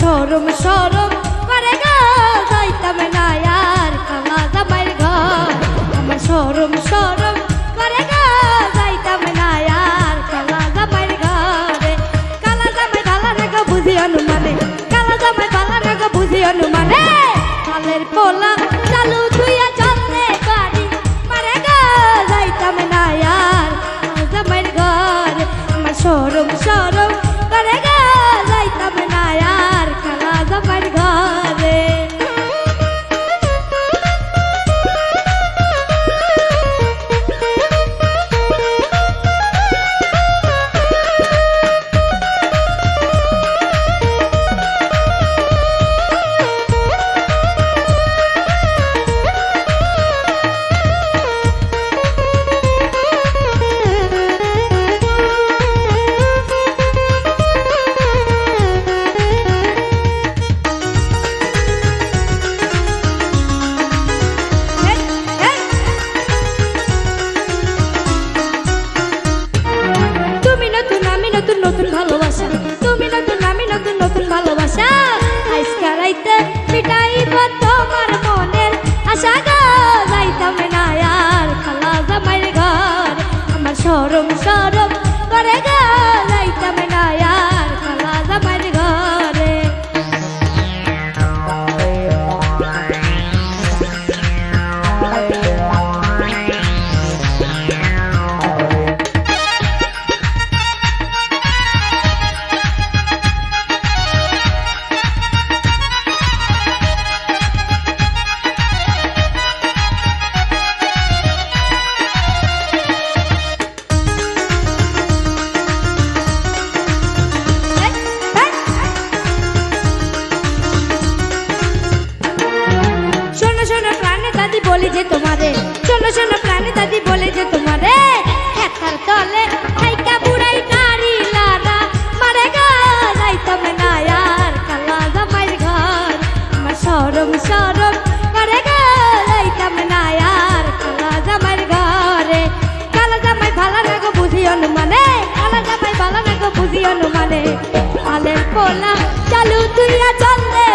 শরম শরম করে গো যাইতাম না আর কালা জামাইর ঘর। আমার শরম শরম করে গো যাইতাম না আর কালা জামাইর ঘরে। কালা জামাই ভালা না গো বুঝি অনুমানে, কালা জামাই ভালা না গো বুঝি অনুমানে। কালের পোলা চালু তুইয়া চলতে পারি মারে গো যাইতাম না আর কালা জামাইর ঘরে। আমার শরম শরম করে গো যাইতাম না আর কালা জামাইর ঘরে। নতুন ভালোবাসা তুমি নতুন আমি নতুন নতুন ভালোবাসা আজকে রাইতে মিটাইব তোমার মনের আশা গো যাইতাম না আর কালা জামাইর ঘর। আমার শরম শরম করে গো যাইতাম না আর কালা জামাইর ঘরে। বলি যে তোমারে শোনো শোনো প্রাণে দাদি বলে যে তোমারে হেতার তলে হাইকা বুড়াই নারী লারা মারে গো যাইতাম না আর কালা জামাইর ঘর। আমার শরম শরম করে গো যাইতাম না আর কালা জামাইর ঘরে। কালা জামাই ভালা না গো বুঝি অনুমানে, কালা জামাই ভালা না গো বুঝি অনুমানে। আলের পোলা চালু তুইয়া চলতে